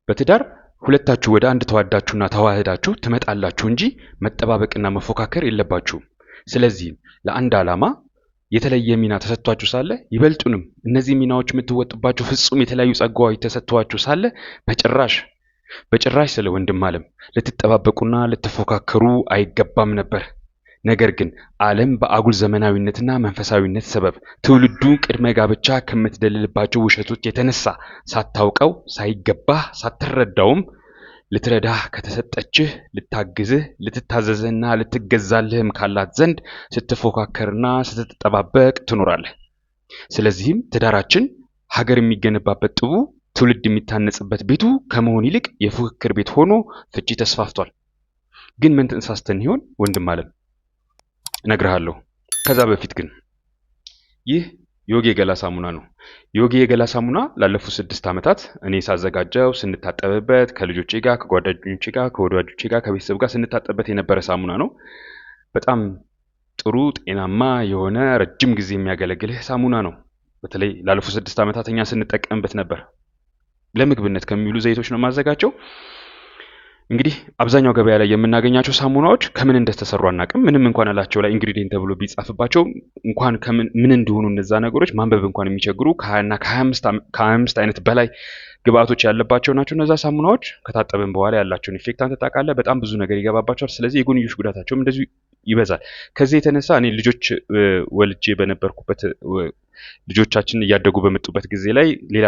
በትዳር ሁለታችሁ ወደ አንድ ተዋዳችሁና ተዋህዳችሁ ትመጣላችሁ እንጂ መጠባበቅና መፎካከር የለባችሁም። ስለዚህ ለአንድ ዓላማ የተለየ ሚና ተሰጥቷችሁ ሳለ ይበልጡንም እነዚህ ሚናዎች የምትወጡባቸው ፍጹም የተለያዩ ጸጋዎች ተሰጥቷችሁ ሳለ በጭራሽ ስለ ወንድም ዓለም ልትጠባበቁና ልትፎካከሩ አይገባም ነበር። ነገር ግን ዓለም በአጉል ዘመናዊነትና መንፈሳዊነት ሰበብ ትውልዱ ቅድመ ጋብቻ ከምትደልልባቸው ውሸቶች የተነሳ ሳታውቀው ሳይገባህ ሳትረዳውም ልትረዳህ ከተሰጠችህ ልታግዝህ ልትታዘዝህና ልትገዛልህም ካላት ዘንድ ስትፎካከርና ስትጠባበቅ ትኖራለህ። ስለዚህም ትዳራችን ሀገር የሚገነባበት ጥቡ ትውልድ የሚታነጽበት ቤቱ ከመሆን ይልቅ የፉክክር ቤት ሆኖ ፍቺ ተስፋፍቷል። ግን ምን ተንሳስተን ይሆን ወንድም ዓለም? እነግርሃለሁ። ከዛ በፊት ግን ይህ ዮጊ የገላ ሳሙና ነው። ዮጊ የገላ ሳሙና ላለፉት 6 ዓመታት እኔ ሳዘጋጀው ስንታጠብበት ከልጆቼ ጋር ከጓደኞቼ ጋር ከወዳጆቼ ጋር ከቤተሰብ ጋር ስንታጠብበት የነበረ ሳሙና ነው። በጣም ጥሩ ጤናማ የሆነ ረጅም ጊዜ የሚያገለግልህ ሳሙና ነው። በተለይ ላለፉት 6 ዓመታት እኛ ስንጠቀምበት ነበር። ለምግብነት ከሚውሉ ዘይቶች ነው ማዘጋጀው። እንግዲህ አብዛኛው ገበያ ላይ የምናገኛቸው ሳሙናዎች ከምን እንደተሰሩ አናውቅም። ምንም እንኳን አላቸው ላይ ኢንግሪዲየንት ተብሎ ቢጻፍባቸው እንኳን ምን እንደሆኑ እነዛ ነገሮች ማንበብ እንኳን የሚቸግሩ ከ20 እና ከ25 አይነት በላይ ግብአቶች ያለባቸው ናቸው። እነዛ ሳሙናዎች ከታጠብን በኋላ ያላቸውን ኢፌክት አንተ ታውቃለህ። በጣም ብዙ ነገር ይገባባቸዋል። ስለዚህ የጎንዮሽ ጉዳታቸውም እንደዚሁ ይበዛል። ከዚህ የተነሳ እኔ ልጆች ወልጄ በነበርኩበት ልጆቻችን እያደጉ በመጡበት ጊዜ ላይ ሌላ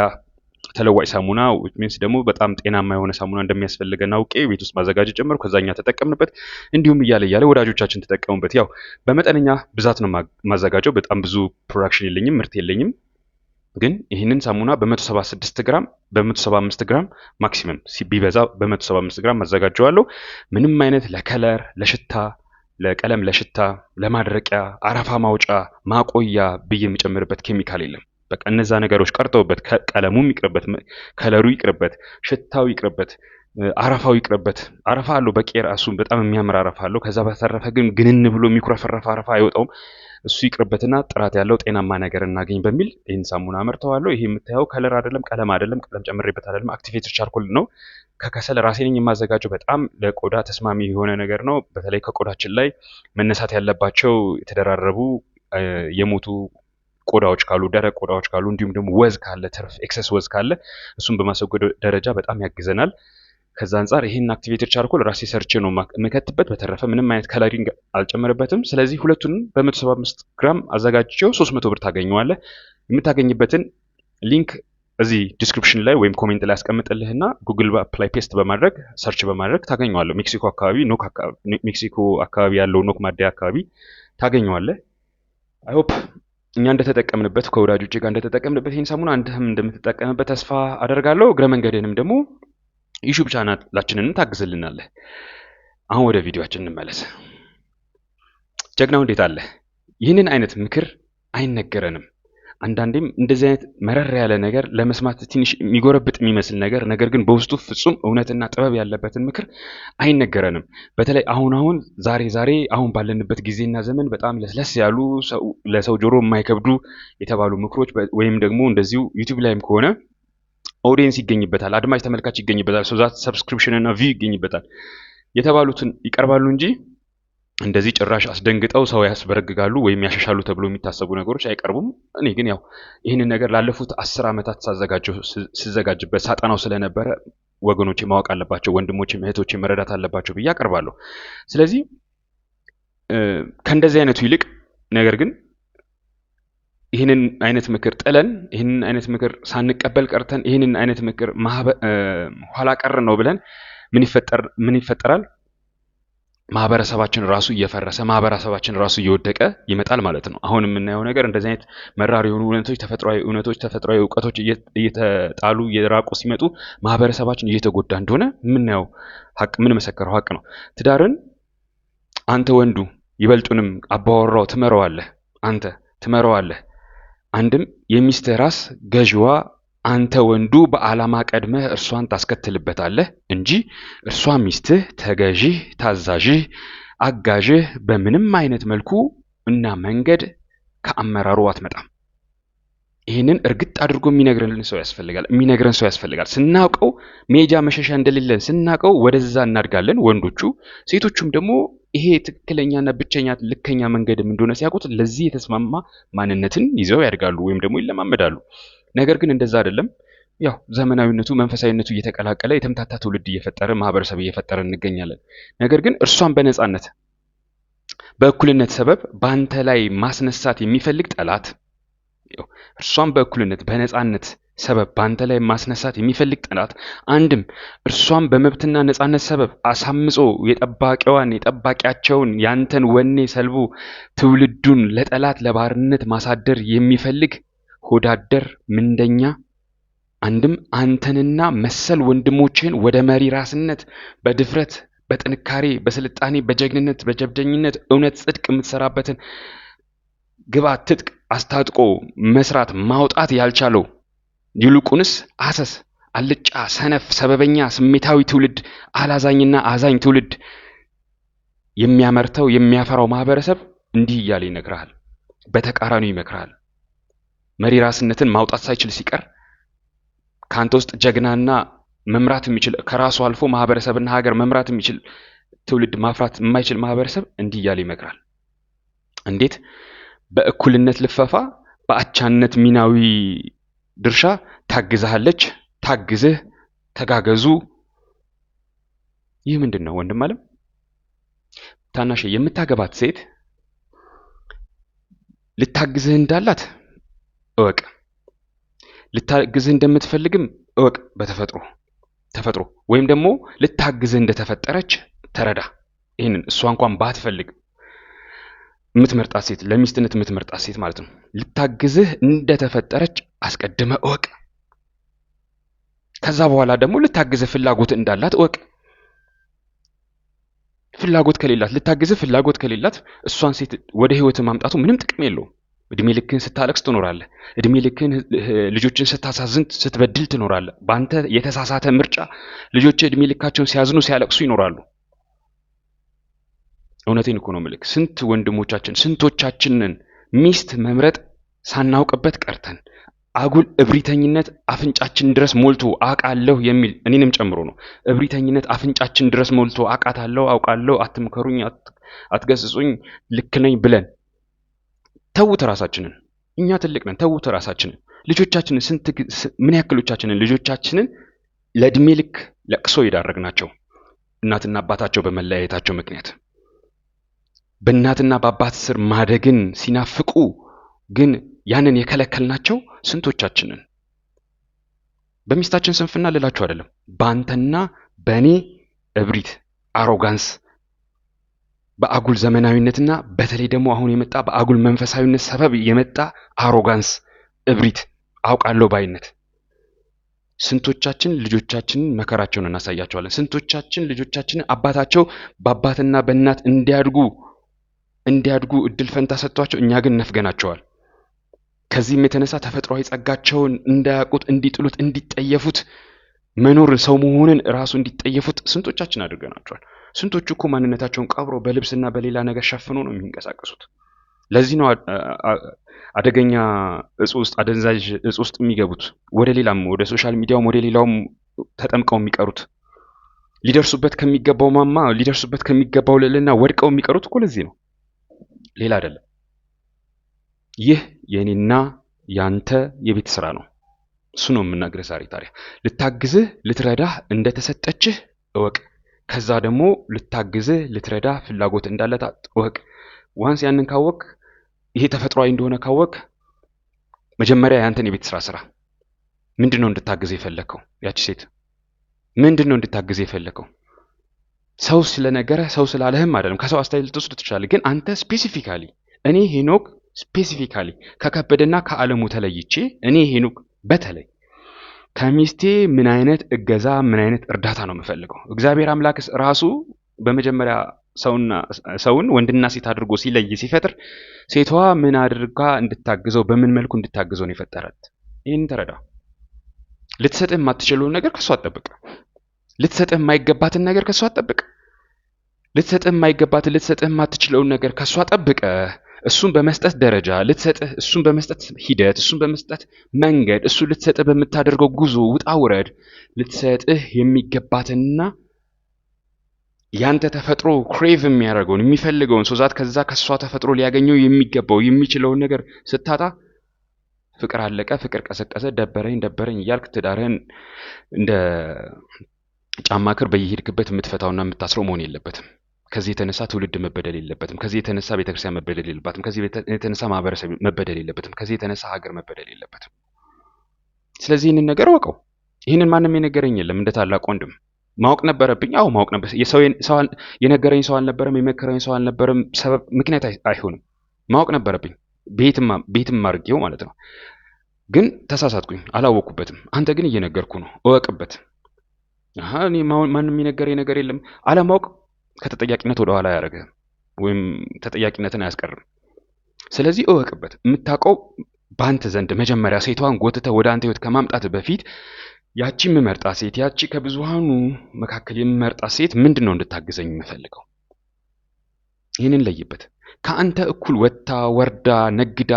ተለዋጭ ሳሙና ሚንስ ደግሞ በጣም ጤናማ የሆነ ሳሙና እንደሚያስፈልገን አውቄ ቤት ውስጥ ማዘጋጀት ጀመርኩ። ከዛኛ ተጠቀምንበት። እንዲሁም እያለ ወዳጆቻችን ተጠቀሙበት። ያው በመጠነኛ ብዛት ነው ማዘጋጀው። በጣም ብዙ ፕሮዳክሽን የለኝም፣ ምርት የለኝም። ግን ይህንን ሳሙና በ176 ግራም በ175 ግራም ማክሲመም ቢበዛ በ175 ግራም አዘጋጀዋለሁ። ምንም አይነት ለከለር፣ ለሽታ፣ ለቀለም፣ ለሽታ፣ ለማድረቂያ፣ አረፋ ማውጫ፣ ማቆያ ብዬ የምጨምርበት ኬሚካል የለም። በቃ እነዛ ነገሮች ቀርተውበት ቀለሙም ይቅርበት፣ ከለሩ ይቅርበት፣ ሽታው ይቅርበት፣ አረፋው ይቅርበት። አረፋ አለው በቂ ራሱ በጣም የሚያምር አረፋ አለው። ከዛ በተረፈ ግን ግንን ብሎ የሚኩረፈረፍ አረፋ አይወጣውም። እሱ ይቅርበትና ጥራት ያለው ጤናማ ነገር እናገኝ በሚል ይህን ሳሙና አመርተዋለሁ። ይሄ የምታየው ከለር አይደለም፣ ቀለም አይደለም፣ ቀለም ጨምሬበት አይደለም፣ አክቲቬትድ ቻርኮል ነው። ከከሰል ራሴ ነኝ የማዘጋጀው። በጣም ለቆዳ ተስማሚ የሆነ ነገር ነው። በተለይ ከቆዳችን ላይ መነሳት ያለባቸው የተደራረቡ የሞቱ ቆዳዎች ካሉ፣ ደረቅ ቆዳዎች ካሉ፣ እንዲሁም ደግሞ ወዝ ካለ፣ ትርፍ ኤክሰስ ወዝ ካለ እሱን በማስወገድ ደረጃ በጣም ያግዘናል። ከዛ አንጻር ይሄን አክቲቬትድ ቻርኮል ራሴ ሰርቼ ነው የምከትበት። በተረፈ ምንም አይነት ከለሪንግ አልጨመረበትም። ስለዚህ ሁለቱንም በ175 ግራም አዘጋጅቼው 300 ብር ታገኘዋለህ። የምታገኝበትን ሊንክ እዚህ ዲስክሪፕሽን ላይ ወይም ኮሜንት ላይ አስቀምጥልህና ጉግል ላይ ፔስት በማድረግ ሰርች በማድረግ ታገኘዋለህ። ሜክሲኮ አካባቢ ያለው ኖክ ማደያ አካባቢ ታገኘዋለህ። አይ ሆፕ እኛ እንደተጠቀምንበት ከወዳጆቼ ጋር እንደተጠቀምንበት ይህን ሳሙና አንተም እንደምትጠቀምበት ተስፋ አደርጋለሁ። እግረ መንገድንም ደግሞ ዩቲዩብ ቻናላችንን ታግዝልናለህ። አሁን ወደ ቪዲዮአችን እንመለስ። ጀግናው እንዴት አለ? ይህንን አይነት ምክር አይነገረንም። አንዳንዴም እንደዚህ አይነት መረር ያለ ነገር ለመስማት ትንሽ የሚጎረብጥ የሚመስል ነገር ግን በውስጡ ፍጹም እውነትና ጥበብ ያለበትን ምክር አይነገረንም። በተለይ አሁን ዛሬ አሁን ባለንበት ጊዜና ዘመን በጣም ለስለስ ያሉ ለሰው ጆሮ የማይከብዱ የተባሉ ምክሮች ወይም ደግሞ እንደዚሁ ዩቲዩብ ላይም ከሆነ ኦዲየንስ ይገኝበታል፣ አድማጭ ተመልካች ይገኝበታል፣ ሶዛት ሰብስክሪፕሽን እና ቪው ይገኝበታል የተባሉትን ይቀርባሉ እንጂ እንደዚህ ጭራሽ አስደንግጠው ሰው ያስበረግጋሉ ወይም ያሻሻሉ ተብሎ የሚታሰቡ ነገሮች አይቀርቡም። እኔ ግን ያው ይህንን ነገር ላለፉት 10 ዓመታት ስዘጋጅበት ሳጠናው ስለነበረ ወገኖቼ ማወቅ አለባቸው፣ ወንድሞቼ እህቶቼ መረዳት አለባቸው ብዬ አቀርባለሁ። ስለዚህ ከእንደዚህ አይነቱ ይልቅ ነገር ግን ይህንን አይነት ምክር ጥለን ይህንን አይነት ምክር ሳንቀበል ቀርተን ይህንን አይነት ምክር ኋላ ቀር ነው ብለን ምን ይፈጠራል? ማህበረሰባችን ራሱ እየፈረሰ ማህበረሰባችን ራሱ እየወደቀ ይመጣል ማለት ነው። አሁን የምናየው ነገር እንደዚህ አይነት መራር የሆኑ እውነቶች ተፈጥሯዊ እውቀቶች እየተጣሉ እየራቁ ሲመጡ ማህበረሰባችን እየተጎዳ እንደሆነ የምናየው ሀቅ ምን መሰከረው ሀቅ ነው። ትዳርን አንተ ወንዱ ይበልጡንም አባወራው ትመራዋለህ። አንድም የሚስትህ ራስ ገዥዋ አንተ ወንዱ በዓላማ ቀድመህ እርሷን ታስከትልበታለህ እንጂ እርሷ ሚስትህ ተገዥህ፣ ታዛዥህ፣ አጋዥህ በምንም አይነት መልኩ እና መንገድ ከአመራሩ አትመጣም። ይህንን እርግጥ አድርጎ የሚነግረን ሰው ያስፈልጋል። ስናውቀው ሜጃ መሸሻ እንደሌለን ስናውቀው ወደዛ እናድጋለን ወንዶቹ። ሴቶቹም ደግሞ ይሄ ትክክለኛና ብቸኛ ልከኛ መንገድም እንደሆነ ሲያውቁት ለዚህ የተስማማ ማንነትን ይዘው ያድጋሉ ወይም ደግሞ ይለማመዳሉ። ነገር ግን እንደዛ አይደለም። ያው ዘመናዊነቱ መንፈሳዊነቱ እየተቀላቀለ የተምታታ ትውልድ እየፈጠረ ማህበረሰብ እየፈጠረ እንገኛለን። ነገር ግን እርሷን በነጻነት በእኩልነት ሰበብ በአንተ ላይ ማስነሳት የሚፈልግ ጠላት፣ እርሷን በእኩልነት በነጻነት ሰበብ በአንተ ላይ ማስነሳት የሚፈልግ ጠላት፣ አንድም እርሷን በመብትና ነጻነት ሰበብ አሳምጾ የጠባቂያቸውን ያንተን ወኔ ሰልቦ ትውልዱን ለጠላት ለባርነት ማሳደር የሚፈልግ ሆዳደር ምንደኛ፣ አንድም አንተንና መሰል ወንድሞችን ወደ መሪ ራስነት በድፍረት በጥንካሬ በስልጣኔ በጀግንነት በጀብደኝነት እውነት ጽድቅ የምትሰራበትን ግባት ትጥቅ አስታጥቆ መስራት ማውጣት ያልቻለው ይልቁንስ አሰስ አልጫ ሰነፍ ሰበበኛ ስሜታዊ ትውልድ አላዛኝና አዛኝ ትውልድ የሚያመርተው የሚያፈራው ማህበረሰብ እንዲህ እያለ ይነግርሃል፣ በተቃራኒው ይመክርሃል። መሪ ራስነትን ማውጣት ሳይችል ሲቀር ካንተ ውስጥ ጀግናና መምራት የሚችል ከራሱ አልፎ ማህበረሰብና ሀገር መምራት የሚችል ትውልድ ማፍራት የማይችል ማህበረሰብ እንዲህ እያለ ይመክራል። እንዴት? በእኩልነት ልፈፋ በአቻነት ሚናዊ ድርሻ ታግዛለች፣ ታግዝህ፣ ተጋገዙ። ይህ ምንድን ነው ወንድም አለም? ታናሽ የምታገባት ሴት ልታግዝህ እንዳላት እወቅ፣ ልታግዝህ እንደምትፈልግም እወቅ። ተፈጥሮ ወይም ደግሞ ልታግዝህ እንደተፈጠረች ተረዳ። ይህንን እሷ እንኳን ባትፈልግ የምትመርጣት ሴት ለሚስትነት የምትመርጣት ሴት ማለት ነው። ልታግዝህ እንደተፈጠረች አስቀድመ እወቅ። ከዛ በኋላ ደግሞ ልታግዝህ ፍላጎት እንዳላት እወቅ። ልታግዝህ ፍላጎት ከሌላት እሷን ሴት ወደ ህይወት ማምጣቱ ምንም ጥቅም የለውም። እድሜ ልክህን ስታለቅስ ትኖራለህ። እድሜ ልክህን ልጆችን ስታሳዝን ስትበድል ትኖራለህ። በአንተ የተሳሳተ ምርጫ ልጆች እድሜ ልካቸውን ሲያዝኑ ሲያለቅሱ ይኖራሉ። እውነቴን እኮ ነው የምልህ። ስንት ወንድሞቻችን ስንቶቻችንን ሚስት መምረጥ ሳናውቅበት ቀርተን አጉል እብሪተኝነት አፍንጫችን ድረስ ሞልቶ አውቃለሁ የሚል እኔንም ጨምሮ ነው። እብሪተኝነት አፍንጫችን ድረስ ሞልቶ አውቃታለሁ፣ አውቃለሁ፣ አትምከሩኝ፣ አትገስጹኝ፣ ልክ ነኝ ብለን ተውት ራሳችንን። እኛ ትልቅ ነን፣ ተውት ራሳችንን። ልጆቻችንን ምን ያክሎቻችንን ልጆቻችንን ለእድሜ ልክ ለቅሶ የዳረግናቸው እናትና አባታቸው በመለያየታቸው ምክንያት በእናትና በአባት ስር ማደግን ሲናፍቁ ግን ያንን የከለከልናቸው ስንቶቻችንን። በሚስታችን ስንፍና ልላችሁ አይደለም፣ በአንተና በእኔ እብሪት፣ አሮጋንስ፣ በአጉል ዘመናዊነትና በተለይ ደግሞ አሁን የመጣ በአጉል መንፈሳዊነት ሰበብ የመጣ አሮጋንስ፣ እብሪት፣ አውቃለሁ ባይነት ስንቶቻችን ልጆቻችንን መከራቸውን እናሳያቸዋለን። ስንቶቻችን ልጆቻችንን አባታቸው በአባትና በእናት እንዲያድጉ እድል ፈንታ ሰጥቷቸው እኛ ግን ነፍገናቸዋል። ከዚህም የተነሳ ተፈጥሯዊ ጸጋቸውን እንዳያውቁት፣ እንዲጥሉት፣ እንዲጠየፉት መኖር ሰው መሆንን ራሱ እንዲጠየፉት ስንቶቻችን አድርገናቸዋል። ስንቶቹ እኮ ማንነታቸውን ቀብሮ በልብስና በሌላ ነገር ሸፍኖ ነው የሚንቀሳቀሱት። ለዚህ ነው አደገኛ እጽ ውስጥ አደንዛዥ እጽ ውስጥ የሚገቡት፣ ወደ ሌላም ወደ ሶሻል ሚዲያውም ወደ ሌላውም ተጠምቀው የሚቀሩት፣ ሊደርሱበት ከሚገባው ማማ ሊደርሱበት ከሚገባው ልዕልና ወድቀው የሚቀሩት እኮ ለዚህ ነው፣ ሌላ አይደለም። ይህ የኔና ያንተ የቤት ስራ ነው። እሱ ነው የምናገርህ ዛሬ። ታዲያ ልታግዝህ ልትረዳህ እንደተሰጠችህ እወቅ። ከዛ ደግሞ ልታግዝህ ልትረዳህ ፍላጎት እንዳላት እወቅ። ዋንስ ያንን ካወቅ፣ ይሄ ተፈጥሯዊ እንደሆነ ካወቅ፣ መጀመሪያ ያንተን የቤት ስራ። ምንድነው እንድታግዝህ የፈለከው? ያቺ ሴት ምንድነው እንድታግዝህ የፈለከው? ሰው ስለነገረህ ሰው ስላለህም አይደለም። ከሰው አስተያየት ልትወስድ ትችላለህ። ግን አንተ ስፔሲፊካሊ እኔ ሄኖክ ስፔሲፊካሊ ከከበደና ከዓለሙ ተለይቼ እኔ ሄኖክ በተለይ ከሚስቴ ምን አይነት እገዛ ምን አይነት እርዳታ ነው የምፈልገው? እግዚአብሔር አምላክ ራሱ በመጀመሪያ ሰውን ወንድና ሴት አድርጎ ሲለይ ሲፈጥር ሴቷ ምን አድርጋ እንድታግዘው በምን መልኩ እንድታግዘው ነው የፈጠራት። ይህን ተረዳ። ልትሰጥህ የማትችለውን ነገር ከሷ አትጠብቅ። ልትሰጥህ የማይገባትን ነገር ከሷ አትጠብቅ። ልትሰጥህ የማይገባትን ልትሰጥህ የማትችለውን ነገር ከሷ ጠብቀህ እሱን በመስጠት ደረጃ ልትሰጥህ፣ እሱን በመስጠት ሂደት፣ እሱን በመስጠት መንገድ፣ እሱ ልትሰጥህ በምታደርገው ጉዞ ውጣ ውረድ ልትሰጥህ የሚገባትና ያንተ ተፈጥሮ ክሬቭ የሚያደርገውን የሚፈልገውን ሶዛት ከዛ ከሷ ተፈጥሮ ሊያገኘው የሚገባው የሚችለውን ነገር ስታጣ ፍቅር አለቀ፣ ፍቅር ቀሰቀሰ፣ ደበረኝ እያልክ ትዳርህን እንደ ጫማ ክር በየሄድክበት የምትፈታውና የምታስረው መሆን የለበትም። ከዚህ የተነሳ ትውልድ መበደል የለበትም። ከዚህ የተነሳ ቤተክርስቲያን መበደል የለባትም። ከዚህ የተነሳ ማህበረሰብ መበደል የለበትም። ከዚህ የተነሳ ሀገር መበደል የለበትም። ስለዚህ ይህንን ነገር ወቀው። ይህንን ማንም የነገረኝ የለም። እንደ ታላቅ ወንድም ማወቅ ነበረብኝ። አዎ ማወቅ ነበር። የነገረኝ ሰው አልነበረም፣ የመከረኝ ሰው አልነበረም። ሰበብ ምክንያት አይሆንም። ማወቅ ነበረብኝ፣ ቤትም አድርጌው ማለት ነው። ግን ተሳሳትኩኝ፣ አላወቅኩበትም። አንተ ግን እየነገርኩ ነው፣ እወቅበት። እኔ ማንም የነገረኝ ነገር የለም። አለማወቅ ከተጠያቂነት ወደ ኋላ አያደርግህም፣ ወይም ተጠያቂነትን አያስቀርም። ስለዚህ እወቅበት። የምታውቀው በአንተ ዘንድ መጀመሪያ ሴቷን ጎትተህ ወደ አንተ ህይወት ከማምጣት በፊት ያቺ የምመርጣት ሴት፣ ያቺ ከብዙሃኑ መካከል የምመርጣት ሴት ምንድን ነው እንድታግዘኝ የምፈልገው? ይህንን ለይበት። ከአንተ እኩል ወጥታ ወርዳ ነግዳ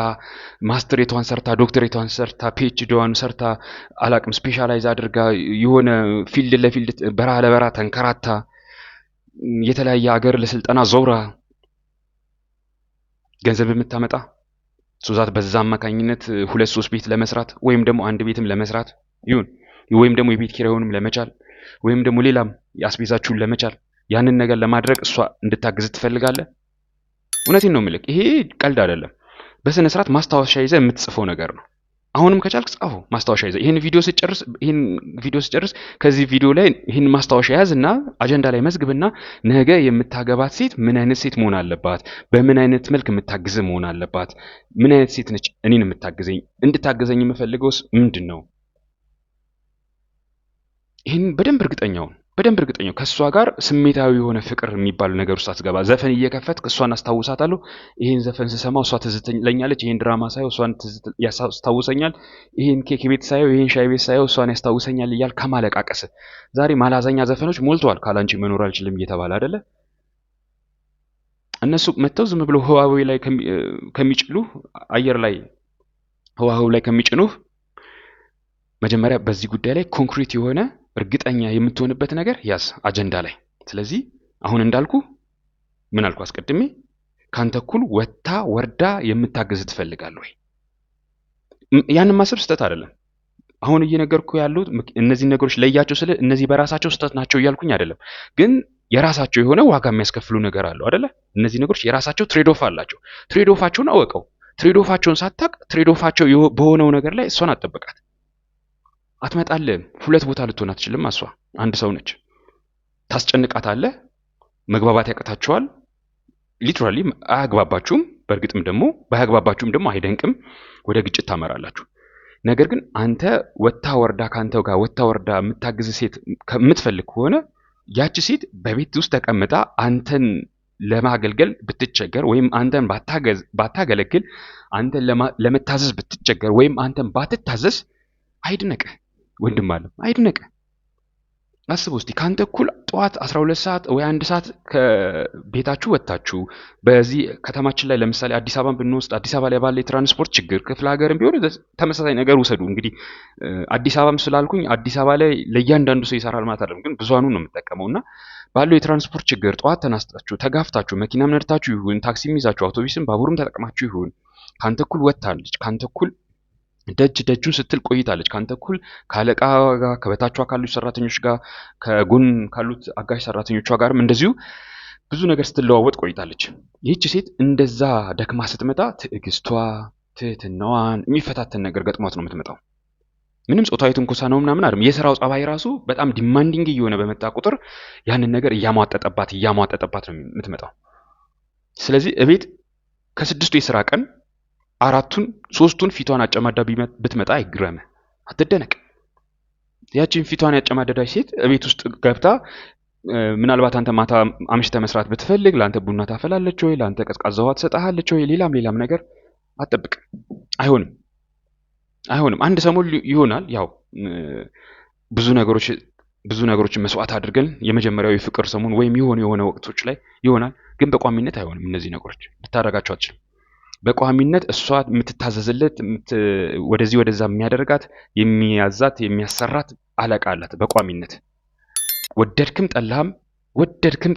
ማስተሬቷን ሰርታ ዶክተሬቷን ሰርታ ፒኤችዲዋን ሰርታ አላቅም ስፔሻላይዝ አድርጋ የሆነ ፊልድ ለፊልድ በረሃ ለበረሃ ተንከራታ የተለያየ ሀገር ለስልጠና ዞራ ገንዘብ የምታመጣ ሶዛት በዛ አማካኝነት 2-3 ቤት ለመስራት ወይም ደግሞ አንድ ቤትም ለመስራት ይሁን ወይም ደግሞ የቤት ኪራዩንም ለመቻል ወይም ደግሞ ሌላም ያስቤዛችሁን ለመቻል ያንን ነገር ለማድረግ እሷ እንድታግዝ ትፈልጋለህ? እውነቴን ነው የምልህ። ይሄ ቀልድ አይደለም። በስነ ስርዓት ማስታወሻ ይዘህ የምትጽፈው ነገር ነው። አሁንም ከቻልክ ጻፈው ማስታወሻ ይዘህ። ይሄን ቪዲዮ ስጨርስ ከዚህ ቪዲዮ ላይ ይሄን ማስታወሻ ያዝና አጀንዳ ላይ መዝግብና ነገ የምታገባት ሴት ምን አይነት ሴት መሆን አለባት፣ በምን አይነት መልክ የምታግዝ መሆን አለባት፣ ምን አይነት ሴት ነች እኔን እንድታገዘኝ የምፈልገውስ ምንድን ነው? ይሄን በደንብ እርግጠኛው ከእሷ ጋር ስሜታዊ የሆነ ፍቅር የሚባል ነገር ውስጥ አትገባ። ዘፈን እየከፈትክ እሷን አስታውሳታለሁ፣ ይሄን ዘፈን ስሰማው እሷ ትዝ ትለኛለች፣ ይሄን ድራማ ሳየው እሷን ያስታውሰኛል፣ ይሄን ኬክ ቤት ሳየው፣ ይሄን ሻይ ቤት ሳየው እሷን ያስታውሰኛል እያል ከማለቃቀስ ዛሬ ማላዘኛ ዘፈኖች ሞልተዋል። ካላንቺ መኖር አልችልም እየተባለ አይደለ? እነሱ መተው ዝም ብሎ ህዋዌ ላይ ከሚጭሉ አየር ላይ ህዋዌ ላይ ከሚጭኑህ መጀመሪያ በዚህ ጉዳይ ላይ ኮንክሪት የሆነ እርግጠኛ የምትሆንበት ነገር ያዝ አጀንዳ ላይ። ስለዚህ አሁን እንዳልኩ ምን አልኩ አስቀድሜ፣ ካንተ እኩል ወታ ወርዳ የምታግዝ ትፈልጋለህ ወይ? ያንን ማሰብ ስህተት አይደለም። አሁን እየነገርኩ ያሉት እነዚህ ነገሮች ለያቸው ስለ እነዚህ በራሳቸው ስህተት ናቸው እያልኩኝ አይደለም። ግን የራሳቸው የሆነ ዋጋ የሚያስከፍሉ ነገር አለው አይደለ? እነዚህ ነገሮች የራሳቸው ትሬድ ኦፍ አላቸው። ትሬድ ኦፋቸውን አወቀው። ትሬድ ኦፋቸውን ሳታቅ ትሬድ ኦፋቸው በሆነው ነገር ላይ እሷን አትጠብቃት። አትመጣልህም። 2 ቦታ ልትሆን አትችልም። እሷ አንድ ሰው ነች። ታስጨንቃታለህ። መግባባት ያቅታችኋል። ሊትራሊ አያግባባችሁም። በእርግጥም ደግሞ ባያግባባችሁም ደግሞ አይደንቅም፣ ወደ ግጭት ታመራላችሁ። ነገር ግን አንተ ወታ ወርዳ ካንተው ጋር ወታ ወርዳ የምታግዝ ሴት ከምትፈልግ ከሆነ ያቺ ሴት በቤት ውስጥ ተቀምጣ አንተን ለማገልገል ብትቸገር ወይም አንተን ባታገለግል አንተን ለመታዘዝ ብትቸገር ወይም አንተን ባትታዘዝ አይድነቅህ። ወንድም አለም አይድነቅህ። አስቡ እስቲ ካንተ እኩል ጠዋት 12 ሰዓት ወይ 1 ሰዓት ከቤታችሁ ወጣችሁ በዚህ ከተማችን ላይ ለምሳሌ አዲስ አበባን ብንወስድ አዲስ አበባ ላይ ባለ የትራንስፖርት ችግር ክፍለ ሀገርም ቢሆን ተመሳሳይ ነገር ውሰዱ። እንግዲህ አዲስ አበባም ስላልኩኝ አዲስ አበባ ላይ ለእያንዳንዱ ሰው ይሰራል ማለት አይደለም፣ ግን ብዙሃኑን ነው የምጠቀመውና ባለው የትራንስፖርት ችግር ጠዋት ተነስታችሁ ተጋፍታችሁ መኪናም ነድታችሁ ይሁን ታክሲም ይዛችሁ አውቶቡስም ባቡርም ተጠቅማችሁ ይሁን ካንተ እኩል ወጣለች፣ ካንተ እኩል ደጁን ስትል ቆይታለች፣ ካንተ እኩል ካለቃ ጋር ከበታቿ ካሉት ሰራተኞች ጋር ከጎን ካሉት አጋዥ ሰራተኞቿ ጋርም እንደዚሁ ብዙ ነገር ስትለዋወጥ ቆይታለች። ይህች ሴት እንደዛ ደክማ ስትመጣ ትዕግስቷ ትህትናዋን የሚፈታተን ነገር ገጥሟት ነው የምትመጣው። ምንም ጾታዊ ትንኮሳ ነው ምናምን አይደለም። የሥራው ጸባይ ራሱ በጣም ዲማንዲንግ እየሆነ በመጣ ቁጥር ያንን ነገር እያሟጠጠባት ነው የምትመጣው። ስለዚህ እቤት ከ6ቱ የሥራ ቀን 4ቱን 3ቱን ፊቷን አጨማዳ ብትመጣ አይግረምህ፣ አትደነቅ። ያቺን ፊቷን ያጨማደዳች ሴት እቤት ውስጥ ገብታ ምናልባት አንተ ማታ አምሽተህ መስራት ብትፈልግ ለአንተ ቡና ታፈላለች ወይ፣ ለአንተ ቀዝቃዛ ውሃ ትሰጣለች ወይ፣ ሌላም ነገር አትጠብቅ። አይሆንም። አንድ ሰሞን ይሆናል። ያው ብዙ ነገሮችን መስዋዕት አድርገን የመጀመሪያው የፍቅር ሰሞን ወይም የሆነ ወቅቶች ላይ ይሆናል። ግን በቋሚነት አይሆንም። እነዚህ ነገሮች ልታደርጋቸው አትችልም። በቋሚነት እሷ የምትታዘዝለት ወደዚህ ወደዛ የሚያደርጋት የሚያዛት የሚያሰራት አለቃ አላት በቋሚነት። ወደድክም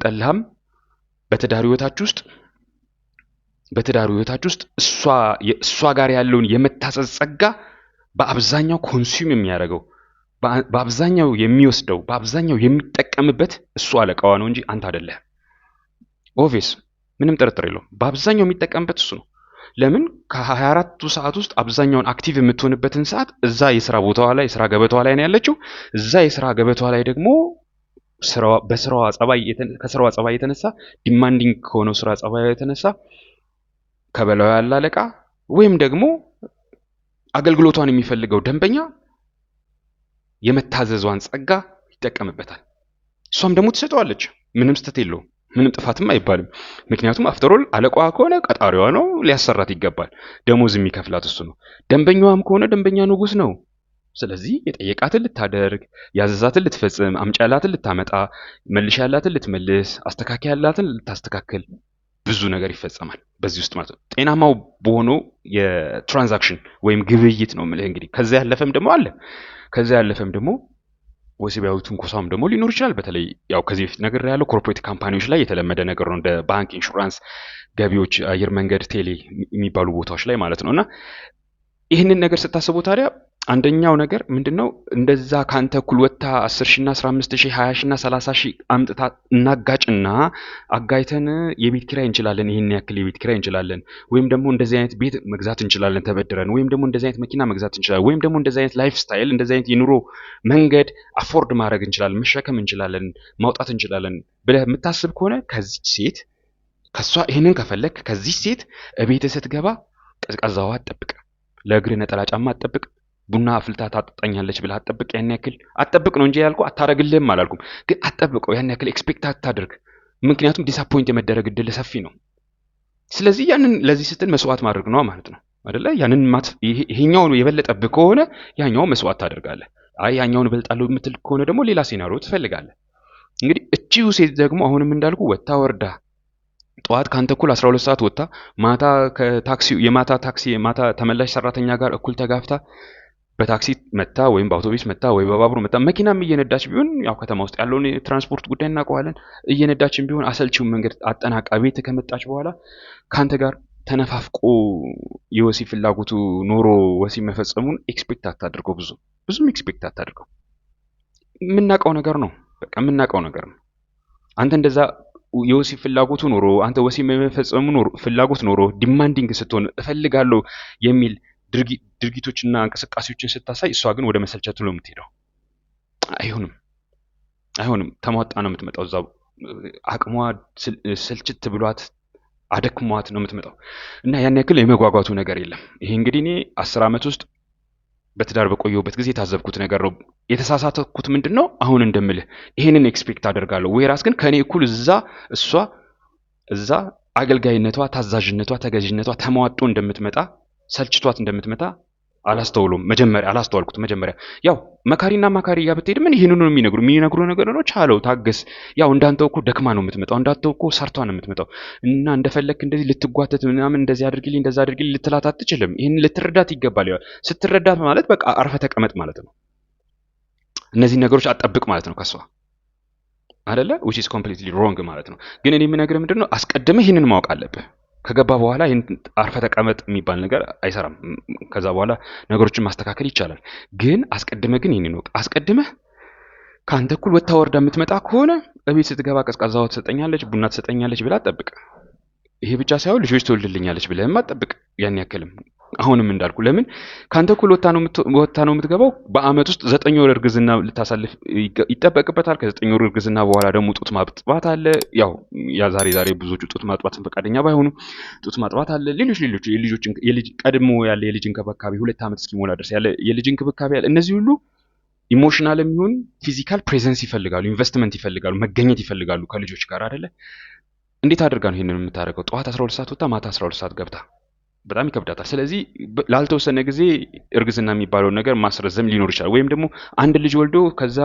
ጠላህም በትዳር ህይወታችሁ ውስጥ እሷ ጋር ያለውን የመታዘዝ ጸጋ በአብዛኛው ኮንሱም የሚያደርገው በአብዛኛው የሚወስደው በአብዛኛው የሚጠቀምበት እሱ አለቃዋ ነው እንጂ አንተ አይደለህ። ኦቪየስ ምንም ጥርጥር የለውም። በአብዛኛው የሚጠቀምበት እሱ ነው። ለምን ከ24ቱ ሰዓት ውስጥ አብዛኛውን አክቲቭ የምትሆንበትን ሰዓት እዛ የስራ ቦታዋ ላይ የስራ ገበታዋ ላይ ነው ያለችው። እዛ የስራ ገበታዋ ላይ ደግሞ ከስራዋ ጸባይ የተነሳ ዲማንዲንግ ከሆነው ስራ ጸባይ የተነሳ ከበላዩ ያለ አለቃ ወይም ደግሞ አገልግሎቷን የሚፈልገው ደንበኛ የመታዘዟን ጸጋ ይጠቀምበታል። እሷም ደግሞ ትሰጠዋለች። ምንም ስተት የለውም፣ ምንም ጥፋትም አይባልም። ምክንያቱም አፍተሮል አለቃዋ ከሆነ ቀጣሪዋ ነው፣ ሊያሰራት ይገባል። ደሞዝ የሚከፍላት እሱ ነው። ደንበኛዋም ከሆነ ደንበኛ ንጉስ ነው። ስለዚህ የጠየቃትን ልታደርግ፣ ያዘዛትን ልትፈጽም፣ አምጪ ያላትን ልታመጣ፣ መልሽ ያላትን ልትመልስ፣ አስተካከል ያላትን ልታስተካክል ብዙ ነገር ይፈጸማል በዚህ ውስጥ ማለት ነው። ጤናማው በሆነው የትራንዛክሽን ወይም ግብይት ነው የምልህ። እንግዲህ ከዛ ያለፈም ደግሞ ወሲባዊ ትንኮሳም ደግሞ ሊኖር ይችላል። በተለይ ያው ከዚህ በፊት ነገር ያለው ኮርፖሬት ካምፓኒዎች ላይ የተለመደ ነገር ነው፣ እንደ ባንክ፣ ኢንሹራንስ፣ ገቢዎች፣ አየር መንገድ፣ ቴሌ የሚባሉ ቦታዎች ላይ ማለት ነውና ይህንን ነገር ስታስቡ ታዲያ አንደኛው ነገር ምንድነው? እንደዛ ካንተ እኩል ወጥታ 10,000 እና 15,000 20,000 እና 30,000 አምጥታ እናጋጭና አጋይተን የቤት ኪራይ እንችላለን፣ ይሄን ያክል የቤት ኪራይ እንችላለን፣ ወይም ደግሞ እንደዚህ አይነት ቤት መግዛት እንችላለን ተበድረን፣ ወይም ደግሞ እንደዚህ አይነት መኪና መግዛት እንችላለን፣ ወይም ደግሞ እንደዚህ አይነት ላይፍ ስታይል፣ እንደዚህ አይነት የኑሮ መንገድ አፎርድ ማድረግ እንችላለን፣ መሸከም እንችላለን፣ ማውጣት እንችላለን ብለህ የምታስብ ከሆነ ከሷ ይሄንን ከፈለክ ከዚህ ሴት እቤት ስትገባ ቀዝቃዛ ውሃ አትጠብቅ፣ ለእግር ነጠላ ጫማ አትጠብቅ፣ ቡና አፍልታ ታጠጣኛለች ብለህ አትጠብቅ። ያን ያክል አትጠብቅ ነው እንጂ ያልኩህ አታረግልህም አላልኩም። ግን አትጠብቀው፣ ያን ያክል ኤክስፔክት አታድርግ። ምክንያቱም ዲስአፖይንት የመደረግ እድል ሰፊ ነው። ስለዚህ ያንን ለዚህ ስትል መስዋዕት ማድረግ ነው ማለት ነው አይደለ? ያንን ይሄኛው የበለጠብህ ከሆነ ያኛው መስዋዕት ታደርጋለህ። አይ ያኛውን እበልጣለሁ የምትል ከሆነ ደግሞ ሌላ ሴናሪዮ ትፈልጋለህ። እንግዲህ እቺው ሴት ደግሞ አሁንም እንዳልኩ ወጣ ወርዳ ጠዋት ካንተ እኩል 12 ሰዓት ወጣ ማታ የማታ ተመላሽ ሰራተኛ ጋር እኩል ተጋፍታ በታክሲ መጣ ወይም በአውቶቡስ መጣ ወይ በባቡር መጣ፣ መኪናም እየነዳች ቢሆን ያው ከተማ ውስጥ ያለውን የትራንስፖርት ጉዳይ እናውቀዋለን። እየነዳችን ቢሆን አሰልቺውን መንገድ አጠናቃ ቤት ከመጣች በኋላ ካንተ ጋር ተነፋፍቆ የወሲብ ፍላጎቱ ኖሮ ወሲብ መፈጸሙን ኤክስፔክት አታድርገው። ብዙም ኤክስፔክት አታድርገው። የምናውቀው ነገር ነው። በቃ የምናውቀው ነገር ነው። አንተ እንደዛ የወሲብ ፍላጎቱ ኖሮ አንተ ወሲብ መፈጸሙ ፍላጎት ኖሮ ዲማንዲንግ ስትሆን እፈልጋለሁ የሚል ድርጊቶችና እንቅስቃሴዎችን ስታሳይ እሷ ግን ወደ መሰልቸቱ ነው የምትሄደው። አይሆንም። ተሟጣ ነው የምትመጣው። እዛው አቅሟ ስልችት ብሏት አደክሟት ነው የምትመጣው እና ያን ያክል የመጓጓቱ ነገር የለም። ይሄ እንግዲህ እኔ 10 ዓመት ውስጥ በትዳር በቆየሁበት ጊዜ የታዘብኩት ነገር ነው። የተሳሳተኩት ምንድነው? አሁን እንደምልህ ይሄንን ኤክስፔክት አደርጋለሁ። ወይራስ ግን ከኔ እኩል እዛ አገልጋይነቷ፣ ታዛዥነቷ፣ ተገዥነቷ ተሟጦ እንደምትመጣ ሰልችቷት እንደምትመጣ አላስተዋልኩት። መጀመሪያ ያው መካሪና ማካሪ ጋር ብትሄድ ምን ይሄንን ነው የሚነግሩ ነገር ነው። ቻለው፣ ታገስ። ያው እንዳንተው እኮ ደክማ ነው የምትመጣው፣ እንዳንተው እኮ ሰርቷ ነው የምትመጣው እና እንደፈለክ እንደዚህ ልትጓተት ምናምን እንደዚህ አድርግልኝ እንደዛ አድርግልኝ ልትላት አትችልም። ይሄን ልትረዳት ይገባል። ያው ስትረዳት ማለት በቃ አርፈ ተቀመጥ ማለት ነው። እነዚህ ነገሮች አትጠብቅ ማለት ነው ከሷ አይደለ? which is completely wrong ማለት ነው። ግን እኔ የምነግርህ ምንድነው አስቀድመህ ይሄንን ማወቅ አለብህ። ከገባ በኋላ ይሄን አርፈ ተቀመጥ የሚባል ነገር አይሰራም። ከዛ በኋላ ነገሮችን ማስተካከል ይቻላል። ግን አስቀድመህ ግን ይሄንን ነው አስቀድመህ ካንተ እኩል ወጣ ወርዳ የምትመጣ ከሆነ እቤት ስትገባ ቀዝቃዛ ውሃ ትሰጠኛለች፣ ቡና ትሰጠኛለች ብላ አትጠብቅ። ይሄ ብቻ ሳይሆን ልጆች ትወልድልኛለች ብለህም አትጠብቅ። ያን ያክልም አሁንም እንዳልኩ ለምን ካንተ እኩል ወጣ ነው የምትገባው። በአመት ውስጥ 9 ወር እርግዝና ልታሳልፍ ይጠበቅበታል። ከ9 ወር እርግዝና በኋላ ደግሞ ጡት ማጥባት አለ። ያው ዛሬ ብዙዎቹ ጡት ማጥባትን ፈቃደኛ ባይሆኑ ጡት ማጥባት አለ። ሌሎች የልጅ ቀድሞ ያለ የልጅ እንክብካቤ 2 ዓመት እስኪሞላ ድረስ ያለ የልጅ እንክብካቤ አለ። እነዚህ ሁሉ ኢሞሽናልም ይሁን ፊዚካል ፕሬዘንስ ይፈልጋሉ፣ ኢንቨስትመንት ይፈልጋሉ፣ መገኘት ይፈልጋሉ ከልጆች ጋር አይደለ? እንዴት አድርጋ ነው ይሄንን የምታደርገው? ጠዋት 12 ሰዓት ወጣ ማታ 12 ሰዓት ገብታ በጣም ይከብዳታል። ስለዚህ ላልተወሰነ ጊዜ እርግዝና የሚባለውን ነገር ማስረዘም ሊኖር ይችላል። ወይም ደግሞ አንድ ልጅ ወልዶ ከዛ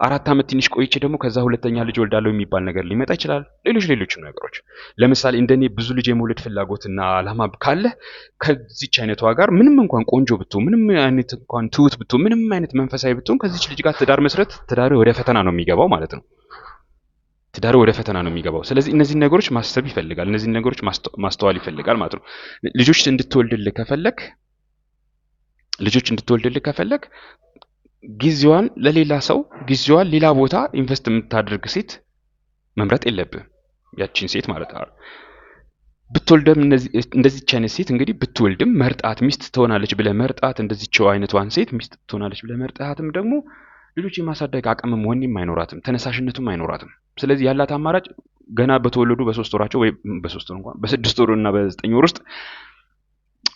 4 ዓመት ትንሽ ቆይቼ ደግሞ ከዛ ሁለተኛ ልጅ ወልዳለሁ የሚባል ነገር ሊመጣ ይችላል። ሌሎችም ነገሮች ለምሳሌ እንደኔ ብዙ ልጅ የመውለድ ፍላጎትና አላማ ካለ ከዚች አይነቷ ጋር ምንም እንኳን ቆንጆ ብትሆን፣ ምንም አይነት እንኳን ትሁት ብትሆን፣ ምንም አይነት መንፈሳዊ ብትሆን ከዚች ልጅ ጋር ትዳር መስረት ትዳር ወደ ፈተና ነው የሚገባው ማለት ነው። ትዳር ወደ ፈተና ነው የሚገባው። ስለዚህ እነዚህን ነገሮች ማሰብ ይፈልጋል፣ እነዚህን ነገሮች ማስተዋል ይፈልጋል ማለት ነው። ልጆች እንድትወልድልህ ከፈለክ ጊዜዋን ለሌላ ሰው ጊዜዋን ሌላ ቦታ ኢንቨስት የምታደርግ ሴት መምረጥ የለብህም። ያቺን ሴት ማለት ነው። ብትወልድም እንደዚች አይነት ሴት እንግዲህ ብትወልድም መርጣት ሚስት ትሆናለች ብለህ መርጣት፣ እንደዚችው አይነቷን ሴት ሚስት ትሆናለች ብለህ መርጣትም ደግሞ ልጆች የማሳደግ አቅምም ወኔም አይኖራትም፣ ተነሳሽነቱም አይኖራትም። ስለዚህ ያላት አማራጭ ገና በተወለዱ በ3 ወራቸው ወይ በ3 ወር እንኳን በ6 ወር እና በ9 ወር ውስጥ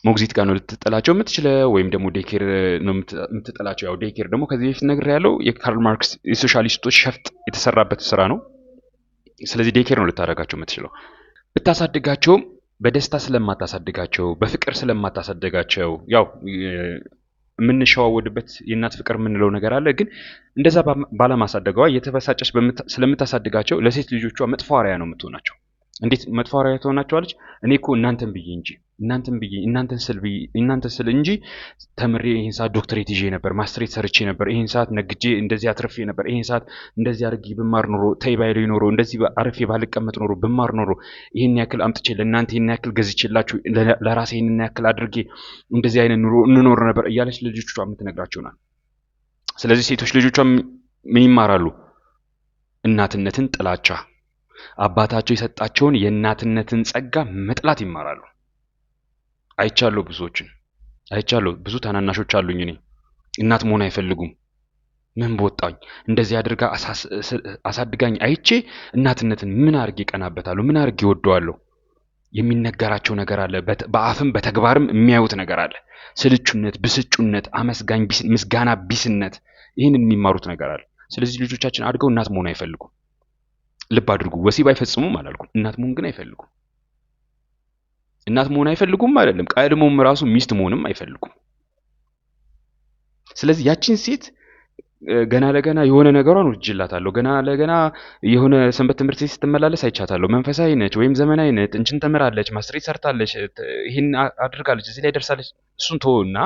ሞግዚት ጋር ነው ልትጥላቸው የምትችለው፣ ወይም ደግሞ ዴኬር ነው የምትጥላቸው። ያው ዴኬር ደግሞ ከዚህ በፊት ነግሬያለሁ፣ የካርል ማርክስ የሶሻሊስቶች ሸፍጥ የተሰራበት ስራ ነው። ስለዚህ ዴኬር ነው ልታደርጋቸው የምትችለው። ብታሳድጋቸውም በደስታ ስለማታሳድጋቸው፣ በፍቅር ስለማታሳድጋቸው ያው የምንሸዋወድበት የእናት ፍቅር የምንለው ነገር አለ። ግን እንደዛ ባለማሳደገዋ እየተበሳጨች ስለምታሳድጋቸው ለሴት ልጆቿ መጥፎ አርአያ ነው የምትሆናቸው። እንዴት መጥፎ አርአያ ትሆናቸዋለች? እኔ እኮ እናንተን ብዬ እንጂ እናንተን ስል እንጂ ተምሬ ይሄን ሰዓት ዶክተሬት ይዤ ነበር፣ ማስትሬት ሰርቼ ነበር፣ ይሄን ሰዓት ነግጄ እንደዚህ አትርፌ ነበር፣ ይሄን ሰዓት እንደዚህ አድርጌ ብማር ኖሮ ተይ ባይለኝ ኖሮ እንደዚህ አርፌ ባልቀመጥ ኖሮ ብማር ኖሮ ይሄን ያክል አምጥቼ ለእናንተ ይሄን ያክል ገዝቼላችሁ ለራሴ ይሄን ያክል አድርጌ እንደዚህ አይነት ኑሮ እንኖር ነበር እያለች ለልጆቿ የምትነግራቸው ናት። ስለዚህ ሴቶች ልጆቿ ምን ይማራሉ? እናትነትን ጥላቻ፣ አባታቸው የሰጣቸውን የእናትነትን ጸጋ መጥላት ይማራሉ። አይቻለሁ፣ ብዙ ታናናሾች አሉኝ። እኔ እናት መሆን አይፈልጉም። ምን በወጣኝ እንደዚህ አድርጋ አሳድጋኝ አይቼ እናትነትን ምን አድርጌ ቀናበታለሁ? ምን አድርጌ ወደዋለሁ? የሚነገራቸው ነገር አለ፣ በአፍም በተግባርም የሚያዩት ነገር አለ። ስልቹነት፣ ብስጩነት፣ አመስጋኝ ምስጋና ቢስነት፣ ይህንን የሚማሩት ነገር አለ። ስለዚህ ልጆቻችን አድገው እናት መሆን አይፈልጉም። ልብ አድርጉ፣ ወሲብ አይፈጽሙም አላልኩም፣ እናት መሆን ግን አይፈልጉም። እናት መሆን አይፈልጉም አይደለም፣ ቀድሞም ራሱ ሚስት መሆንም አይፈልጉም። ስለዚህ ያቺን ሴት ገና ለገና የሆነ ነገሯን ወድጅላታለሁ፣ ገና ለገና የሆነ ሰንበት ትምህርት ቤት ስትመላለስ አይቻታለሁ፣ መንፈሳዊ ነች ወይም ዘመናዊ ነች፣ እንችን ተምራለች፣ ማስትሬት ሰርታለች፣ ይህን አድርጋለች፣ እዚህ ላይ ደርሳለች። እሱን ተወውና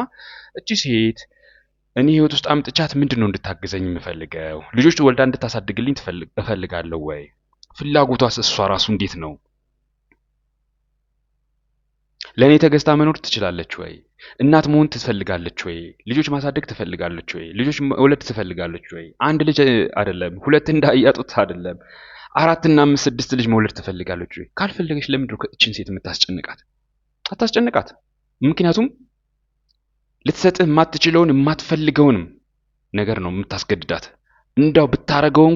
እቺ ሴት እኔ ህይወት ውስጥ አምጥቻት ምንድን ነው እንድታግዘኝ የምፈልገው? ልጆች ወልዳ እንድታሳድግልኝ እፈልጋለሁ ወይ? ፍላጎቷስ እሷ ራሱ እንዴት ነው? ለእኔ ተገዝታ መኖር ትችላለች ወይ? እናት መሆን ትፈልጋለች ወይ? ልጆች ማሳደግ ትፈልጋለች ወይ? ልጆች መውለድ ትፈልጋለች ወይ? አንድ ልጅ አይደለም፣ ሁለት እንዳያጡት አይደለም፣ 4 እና 5 6 ልጅ መውለድ ትፈልጋለች ወይ? ካልፈለገች ለምንድን ነው እችን ሴት የምታስጨንቃት? አታስጨንቃት። ምክንያቱም ልትሰጥህ የማትችለውን የማትፈልገውንም ነገር ነው የምታስገድዳት። እንዳው ብታረገው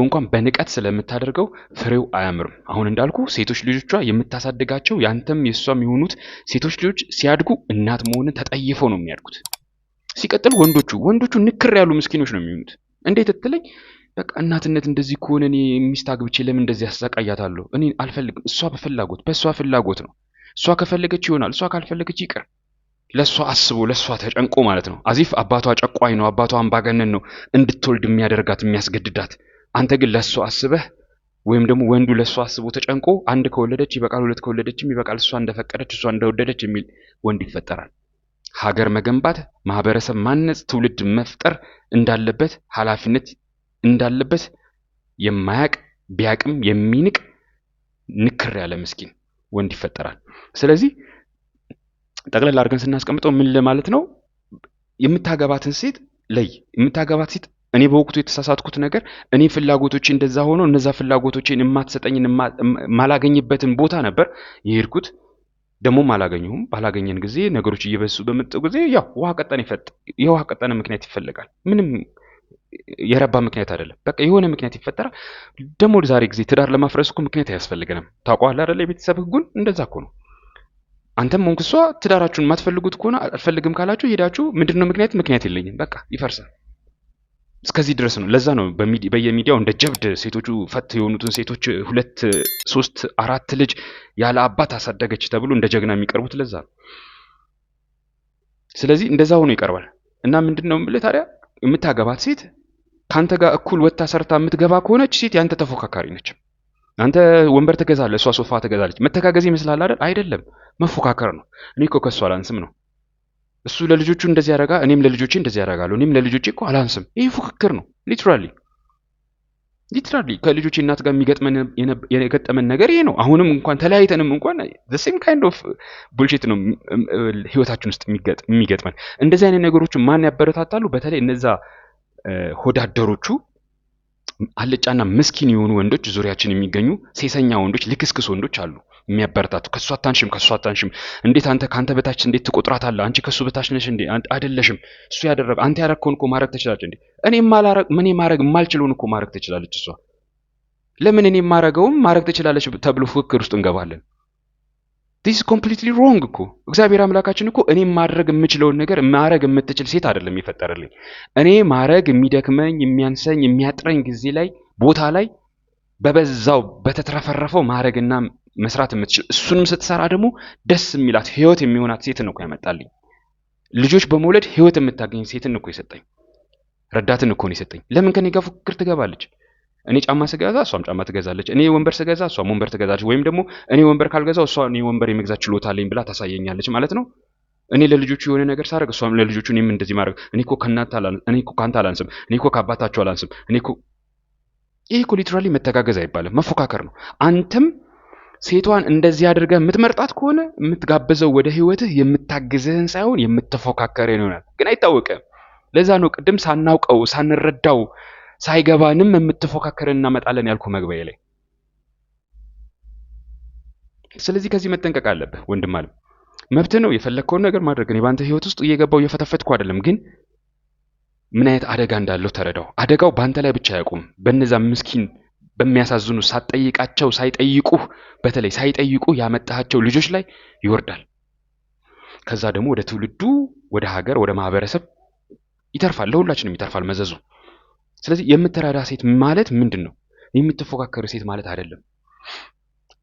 እንኳን በንቀት ስለምታደርገው ፍሬው አያምርም። አሁን እንዳልኩ ሴቶች ልጆቿ የምታሳድጋቸው ያንተም የሷም የሆኑት ሴቶች ልጆች ሲያድጉ እናት መሆንን ተጠይፈው ነው የሚያድጉት። ሲቀጥል ወንዶቹ ንክር ያሉ ምስኪኖች ነው የሚሆኑት። እንዴት እትለኝ? በቃ እናትነት እንደዚህ ከሆነ እኔ ሚስት አግብቼ ለምን እንደዚህ አሰቃያታለሁ? እኔ አልፈልግም። በእሷ ፍላጎት ነው። እሷ ከፈለገች ይሆናል፣ እሷ ካልፈለገች ይቅር። ለሷ አስቦ ለሷ ተጨንቆ ማለት ነው። አዚፍ አባቷ ጨቋኝ ነው፣ አባቷ አምባገነን ነው እንድትወልድ የሚያደርጋት የሚያስገድዳት። አንተ ግን ለሷ አስበህ ወይም ደግሞ ወንዱ ለሷ አስቦ ተጨንቆ አንድ ከወለደች ይበቃል፣ ሁለት ከወለደችም ይበቃል፣ እሷ እንደፈቀደች እሷ እንደወደደች የሚል ወንድ ይፈጠራል። ሀገር መገንባት፣ ማህበረሰብ ማነጽ፣ ትውልድ መፍጠር እንዳለበት ኃላፊነት እንዳለበት የማያቅ ቢያቅም የሚንቅ ንክር ያለ ምስኪን ወንድ ይፈጠራል። ስለዚህ ጠቅለል አድርገን ስናስቀምጠው ምን ለማለት ነው? የምታገባትን ሴት የምታገባት ሴት እኔ በወቅቱ የተሳሳትኩት ነገር እኔ ፍላጎቶቼ እንደዛ ሆኖ እነዛ ፍላጎቶቼን የማትሰጠኝን ማላገኝበትን ቦታ ነበር የሄድኩት። ደሞም አላገኘሁም። ባላገኘን ጊዜ ነገሮች እየበሱ በመጡ ጊዜ ያው የውሃ ቀጠነ ምክንያት ይፈልጋል። ምንም የረባ ምክንያት አይደለም። በቃ የሆነ ምክንያት ይፈጠራል። ደግሞ ዛሬ ጊዜ ትዳር ለማፍረስ እኮ ምክንያት አያስፈልገንም። ታውቀዋለህ አይደለ? የቤተሰብ ህጉን እንደዛ እኮ ነው። አንተም ሆንክ እሷ ትዳራችሁን የማትፈልጉት ከሆነ አልፈልግም ካላችሁ ሄዳችሁ ምንድነው ምክንያት የለኝም፣ በቃ ይፈርሳል። እስከዚህ ድረስ ነው። ለዛ ነው በየሚዲያው እንደ ጀብድ ሴቶቹ ፈት የሆኑትን ሴቶች 2 3 4 ልጅ ያለ አባት አሳደገች ተብሎ እንደ ጀግና የሚቀርቡት ለዛ ነው። ስለዚህ እንደዛ ሆኖ ይቀርባል። እና ምንድነው የምልህ ታዲያ የምታገባት ሴት ካንተ ጋር እኩል ወጣ ሰርታ የምትገባ ከሆነች ሴት ያንተ ተፎካካሪ ነች። አንተ ወንበር ትገዛለህ፣ እሷ ሶፋ ትገዛለች። መተጋገዝ ይመስላል አይደል? አይደለም፣ መፎካከር ነው። እኔ እኮ ከሷ አላንስም ነው። እሱ ለልጆቹ እንደዚህ ያደርጋ፣ እኔም ለልጆቼ እንደዚህ ያደርጋለሁ። እኔም ለልጆቼ እኮ አላንስም። ይሄ ፉክክር ነው። ሊትራሊ ከልጆቼ እናት ጋር የገጠመን ነገር ይሄ ነው። አሁንም እንኳን ተለያይተንም እንኳን the same kind of bullshit ነው ህይወታችን ውስጥ የሚገጥመን። እንደዚህ አይነት ነገሮች ማን ያበረታታሉ? በተለይ እነዛ ሆዳደሮቹ አልጫና ምስኪን የሆኑ ወንዶች ዙሪያችን የሚገኙ ሴሰኛ ወንዶች፣ ልክስክስ ወንዶች አሉ የሚያበረታቱ። ከሷ አታንሽም፣ እንዴት ካንተ በታች እንዴት ትቆጥራታለህ? አንቺ ከሱ በታች ነሽ እንዴ? አይደለሽም። እሱ ያደረገ አንተ ያረከውን እኮ ማድረግ ትችላለች እንዴ? እኔ ማድረግ የማልችለውን እኮ ማድረግ ትችላለች እሷ። ለምን እኔ ማድረገውም ማድረግ ትችላለች ተብሎ ፉክክር ውስጥ እንገባለን? this is completely wrong እኮ። እግዚአብሔር አምላካችን እኮ እኔ ማድረግ የምችለውን ነገር ማድረግ የምትችል ሴት አይደለም የፈጠረልኝ። እኔ ማድረግ የሚደክመኝ የሚያንሰኝ የሚያጥረኝ ጊዜ ላይ ቦታ ላይ በበዛው በተትረፈረፈው ማድረግና መስራት የምትችል እሱንም ስትሰራ ደግሞ ደስ የሚላት ህይወት የሚሆናት ሴትን እኮ ያመጣልኝ። ልጆች በመውለድ ህይወት የምታገኝ ሴትን እኮ የሰጠኝ፣ ረዳትን እኮ ነው የሰጠኝ። ለምን ከኔ ጋር ፉክክር ትገባለች? እኔ ጫማ ስገዛ እሷም ጫማ ትገዛለች። እኔ ወንበር ስገዛ እሷም ወንበር ትገዛለች። ወይም ደግሞ እኔ ወንበር ካልገዛው እሷ እኔ ወንበር የመግዛት ችሎታ አለኝ ብላ ታሳየኛለች ማለት ነው። እኔ ለልጆቹ የሆነ ነገር ሳደርግ እሷም ለልጆቹ እኔም እንደዚህ ማድረግ። እኔ እኮ ካንተ አላንስም፣ እኔ እኮ ከአባታቸው አላንስም፣ እኔ እኮ ይሄ እኮ ሊትራሊ መተጋገዝ አይባልም፣ መፎካከር ነው። አንተም ሴቷን እንደዚህ አድርገህ የምትመርጣት ከሆነ የምትጋብዘው ወደ ህይወትህ የምታግዝህን ሳይሆን የምትፎካከርህን ይሆናል። ግን አይታወቅም። ለዛ ነው ቅድም ሳናውቀው ሳንረዳው ሳይገባንም የምትፎካከርን እናመጣለን ያልኩ መግቢያ ላይ። ስለዚህ ከዚህ መጠንቀቅ አለብህ ወንድም አለ። መብትህ ነው የፈለግከውን ነገር ማድረግ። እኔ በአንተ ህይወት ውስጥ እየገባው እየፈተፈትኩ አይደለም፣ ግን ምን አይነት አደጋ እንዳለው ተረዳው። አደጋው በአንተ ላይ ብቻ አያውቁም፣ በነዛ ምስኪን በሚያሳዝኑ ሳትጠይቃቸው ሳይጠይቁህ በተለይ ሳይጠይቁ ያመጣቸው ልጆች ላይ ይወርዳል። ከዛ ደግሞ ወደ ትውልዱ፣ ወደ ሀገር፣ ወደ ማህበረሰብ ይተርፋል። ለሁላችንም ይተርፋል መዘዙ። ስለዚህ የምትረዳ ሴት ማለት ምንድን ነው? የምትፎካከር ሴት ማለት አይደለም።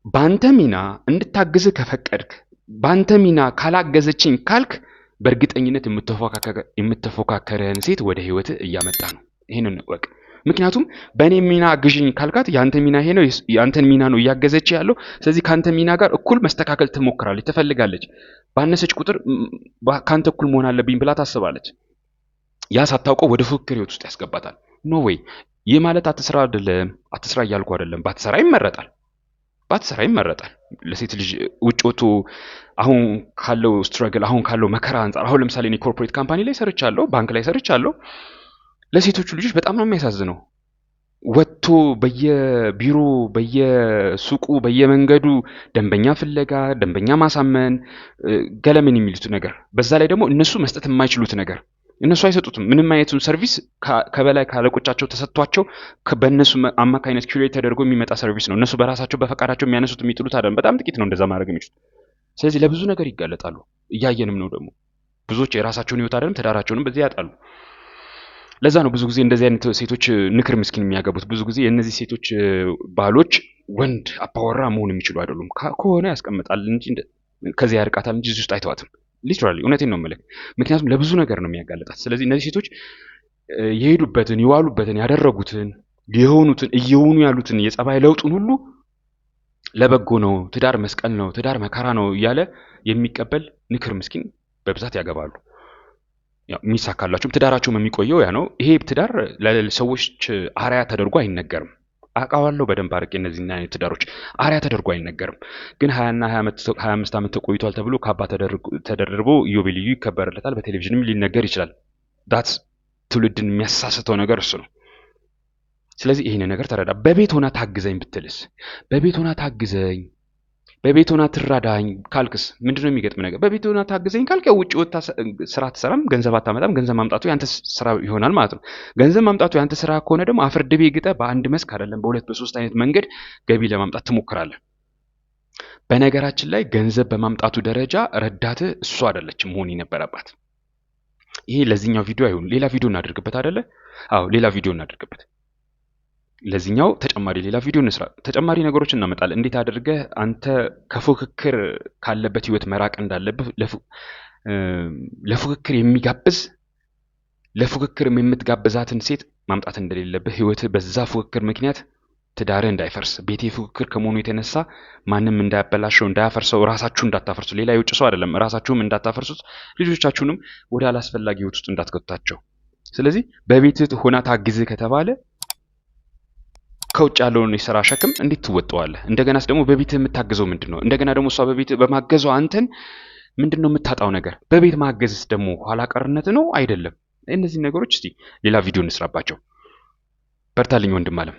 ባንተ ሚና እንድታግዝህ ከፈቀድክ፣ ባንተ ሚና ካላገዘችኝ ካልክ በእርግጠኝነት የምትፎካከርህን ሴት ወደ ህይወትህ እያመጣ ነው። ይሄንን ወቅ። ምክንያቱም በእኔ ሚና አግዥኝ ካልካት ያንተ ሚና ይሄ ነው፣ ያንተን ሚና ነው እያገዘች ያለው። ስለዚህ ካንተ ሚና ጋር እኩል መስተካከል ትሞክራለች፣ ትፈልጋለች። ባነሰች ቁጥር ካንተ እኩል መሆን አለብኝ ብላ ታስባለች። ያ ሳታውቀው ወደ ፉክክር ህይወት ውስጥ ያስገባታል። ኖ ዌይ። ይህ ማለት አትስራ አይደለም፣ አትስራ እያልኩ አይደለም። ባትሰራ ይመረጣል። ለሴት ልጅ ውጭ ወጥቶ አሁን ካለው ስትራግል፣ አሁን ካለው መከራ አንጻር፣ አሁን ለምሳሌ እኔ ኮርፖሬት ካምፓኒ ላይ ሰርቻለሁ፣ ባንክ ላይ ሰርቻለሁ። ለሴቶቹ ልጆች በጣም ነው የሚያሳዝነው። ወጥቶ በየቢሮ በየሱቁ በየመንገዱ ደንበኛ ፍለጋ፣ ደንበኛ ማሳመን፣ ገለምን የሚሉት ነገር፣ በዛ ላይ ደግሞ እነሱ መስጠት የማይችሉት ነገር እነሱ አይሰጡትም። ምንም አይነቱን ሰርቪስ ከበላይ ካለቆቻቸው ተሰጥቷቸው በእነሱ አማካይነት ኩሬት ተደርጎ የሚመጣ ሰርቪስ ነው። እነሱ በራሳቸው በፈቃዳቸው የሚያነሱት የሚጥሉት አይደለም። በጣም ጥቂት ነው እንደዛ ማድረግ የሚችሉት። ስለዚህ ለብዙ ነገር ይጋለጣሉ። እያየንም ነው ደግሞ ብዙዎች የራሳቸውን ህይወት አይደለም ትዳራቸውንም በዚህ ያጣሉ። ለዛ ነው ብዙ ጊዜ እንደዚህ አይነት ሴቶች ንክር ምስኪን የሚያገቡት። ብዙ ጊዜ የእነዚህ ሴቶች ባሎች ወንድ አባወራ መሆን የሚችሉ አይደሉም። ከሆነ ያስቀምጣል እንጂ ከዚህ ያርቃታል እንጂ እዚህ ውስጥ አይተዋትም። ሊትራሊ እውነቴን ነው የምልህ። ምክንያቱም ለብዙ ነገር ነው የሚያጋለጣት። ስለዚህ እነዚህ ሴቶች የሄዱበትን የዋሉበትን ያደረጉትን የሆኑትን እየሆኑ ያሉትን የጸባይ ለውጡን ሁሉ ለበጎ ነው፣ ትዳር መስቀል ነው፣ ትዳር መከራ ነው እያለ የሚቀበል ንክር ምስኪን በብዛት ያገባሉ። ያው የሚሳካላቸውም ትዳራቸውም የሚቆየው ያ ነው። ይሄ ትዳር ለሰዎች አርአያ ተደርጎ አይነገርም። አውቃለሁ በደንብ አድርጌ እነዚህ አይነት ትዳሮች አርአያ ተደርጎ አይነገርም። ግን 20 እና 25 ዓመት ተቆይቷል ተብሎ ካባ ተደርቦ ኢዮቤልዩ ይከበርለታል። በቴሌቪዥንም ሊነገር ይችላል። ዳትስ ትውልድን የሚያሳስተው ነገር እሱ ነው። ስለዚህ ይሄን ነገር ተረዳ። በቤት ሆና ታግዘኝ ብትልስ? በቤት ሆና ታግዘኝ፣ በቤት ሆና ትራዳኝ ካልክስ ምንድነው የሚገጥም ነገር? በቤት ሆና ታግዘኝ ካልክ ያው ውጭ ወጣ ስራ ትሰራም፣ ገንዘብ አታመጣም። ገንዘብ ማምጣቱ ያንተ ስራ ይሆናል ማለት ነው። ገንዘብ ማምጣቱ ያንተ ስራ ከሆነ ደግሞ አፍርድቤ ግጠ በአንድ መስክ አይደለም በሁለት በሶስት አይነት መንገድ ገቢ ለማምጣት ትሞክራለህ። በነገራችን ላይ ገንዘብ በማምጣቱ ደረጃ ረዳት እሷ አይደለችም መሆን የነበረባት። ይሄ ለዚህኛው ቪዲዮ አይሆን፣ ሌላ ቪዲዮ እናደርግበት አይደለ? አዎ ሌላ ቪዲዮ እናደርግበት። ለዚህኛው ተጨማሪ ሌላ ቪዲዮ እንስራ። ተጨማሪ ነገሮችን እናመጣለን። እንዴት አድርገህ አንተ ከፉክክር ካለበት ህይወት መራቅ እንዳለብህ፣ ለፉክክር የሚጋብዝ ለፉክክር የምትጋብዛትን ሴት ማምጣት እንደሌለብህ፣ ህይወት በዛ ፉክክር ምክንያት ትዳርህ እንዳይፈርስ፣ ቤቴ ፉክክር ከመሆኑ የተነሳ ማንም እንዳያበላሸው እንዳያፈርሰው፣ ራሳችሁ እንዳታፈርሱ፣ ሌላ የውጭ ሰው አይደለም፣ ራሳችሁም እንዳታፈርሱት፣ ልጆቻችሁንም ወደ አላስፈላጊ ህይወት ውስጥ እንዳትከቷቸው። ስለዚህ በቤትህ ሆና ታግዝህ ከተባለ ከውጭ ያለውን የሥራ ሸክም እንዴት ትወጣዋለህ? እንደገናስ ደግሞ በቤትህ የምታግዘው ምንድን ነው? እንደገና ደግሞ እሷ በቤትህ በማገዟ አንተን ምንድን ነው የምታጣው ነገር? በቤት ማገዝስ ደግሞ ኋላ ቀርነት ነው አይደለም? እነዚህ ነገሮች እስቲ ሌላ ቪዲዮ እንስራባቸው። በርታልኝ ወንድም አለም።